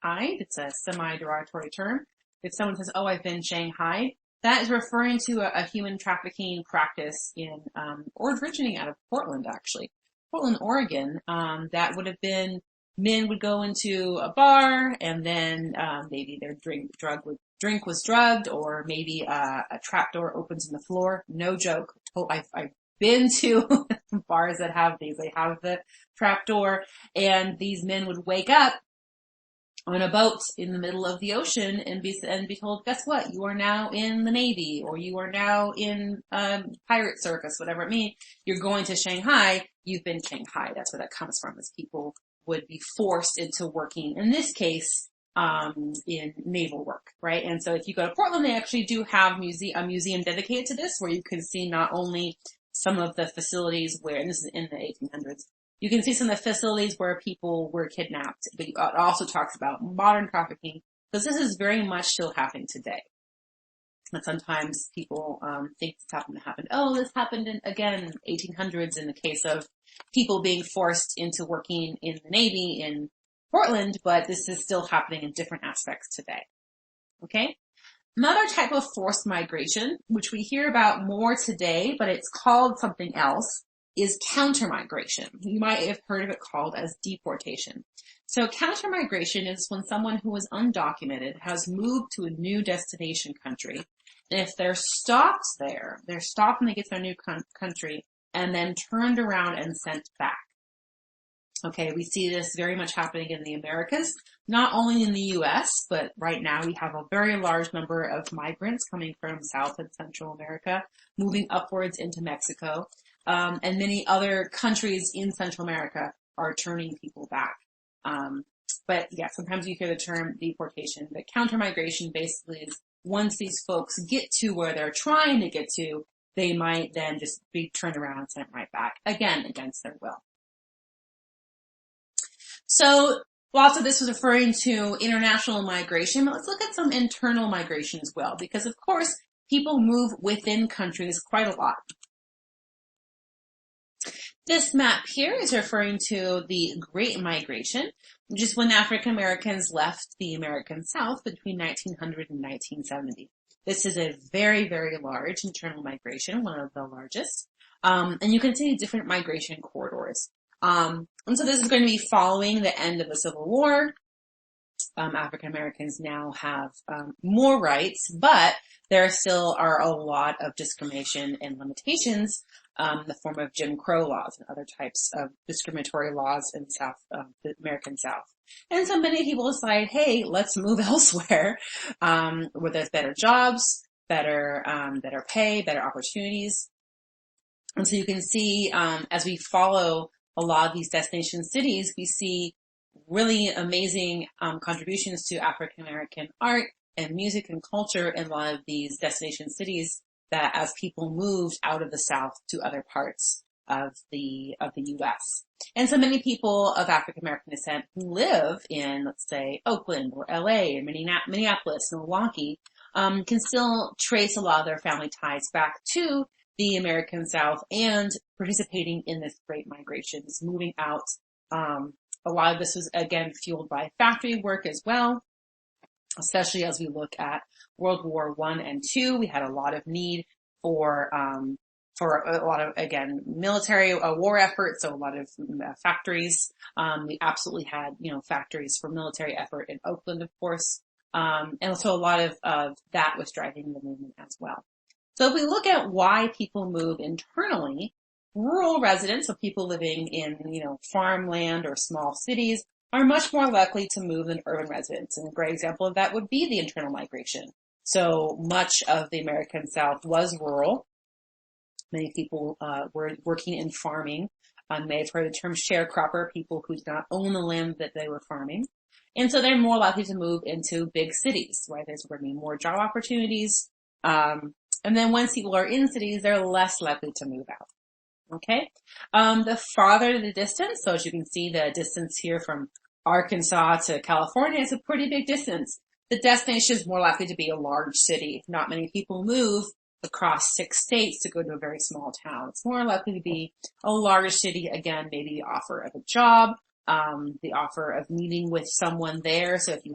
It's a semi-derogatory term. If someone says, "Oh, I've been shanghaied," that is referring to a human trafficking practice or originating out of Portland, actually. Portland, Oregon. That would have been men would go into a bar and then maybe their drink was drugged, or maybe a trap door opens in the floor. No joke. I've been to bars that have these. They have the trap door, and these men would wake up on a boat in the middle of the ocean and be told, guess what? You are now in the Navy, or you are now in pirate circus, whatever it means. You're going to Shanghai. You've been Shanghai. That's where that comes from, is people would be forced into working, in this case, in naval work, right? And so if you go to Portland, they actually do have a museum dedicated to this, where you can see not only some of the facilities where, and this is in the 1800s, you can see some of the facilities where people were kidnapped, but it also talks about modern trafficking, because this is very much still happening today. And sometimes people think this happened. Oh, this happened again, 1800s, in the case of people being forced into working in the Navy in Portland, but this is still happening in different aspects today. Okay? Another type of forced migration, which we hear about more today, but it's called something else, is counter-migration. You might have heard of it called as deportation. So counter-migration is when someone who is undocumented has moved to a new destination country, and if they're stopped there, they're stopped when they get to their new country, and then turned around and sent back. Okay, we see this very much happening in the Americas, not only in the U.S., but right now we have a very large number of migrants coming from South and Central America, moving upwards into Mexico, and many other countries in Central America are turning people back. But yeah, sometimes you hear the term deportation, but counter-migration basically is once these folks get to where they're trying to get to, they might then just be turned around and sent right back, again, against their will. So lots of this was referring to international migration, but let's look at some internal migration as well, because of course people move within countries quite a lot. This map here is referring to the Great Migration, which is when African Americans left the American South between 1900 and 1970. This is a very, very large internal migration, one of the largest. And you can see different migration corridors. And so this is going to be following the end of the Civil War. African Americans now have more rights, but there still are a lot of discrimination and limitations in the form of Jim Crow laws and other types of discriminatory laws in the American South. And so many people decide, hey, let's move elsewhere, where there's better jobs, better pay, better opportunities. And so you can see, as we follow a lot of these destination cities, we see really amazing contributions to African American art and music and culture in a lot of these destination cities, that as people moved out of the South to other parts of the U.S. And so many people of African American descent who live in, let's say, Oakland or L.A. or Minneapolis, Milwaukee, can still trace a lot of their family ties back to the American South and participating in this great migration, this moving out. A lot of this was, again, fueled by factory work as well, especially as we look at World War I and II. We had a lot of need for a lot of, again, military war efforts, so a lot of factories. We absolutely had, factories for military effort in Oakland, of course. And so a lot of that was driving the movement as well. So if we look at why people move internally, rural residents, so people living in, farmland or small cities, are much more likely to move than urban residents. And a great example of that would be the internal migration. So much of the American South was rural. Many people were working in farming. You may have heard the term sharecropper, people who did not own the land that they were farming. And so they're more likely to move into big cities, right? There's going to be more job opportunities. And then once people are in cities, they're less likely to move out. Okay. The farther the distance, so as you can see, the distance here from Arkansas to California is a pretty big distance. The destination is more likely to be a large city. Not many people move across 6 states to go to a very small town. It's more likely to be a large city, again, maybe the offer of a job, the offer of meeting with someone there. So if you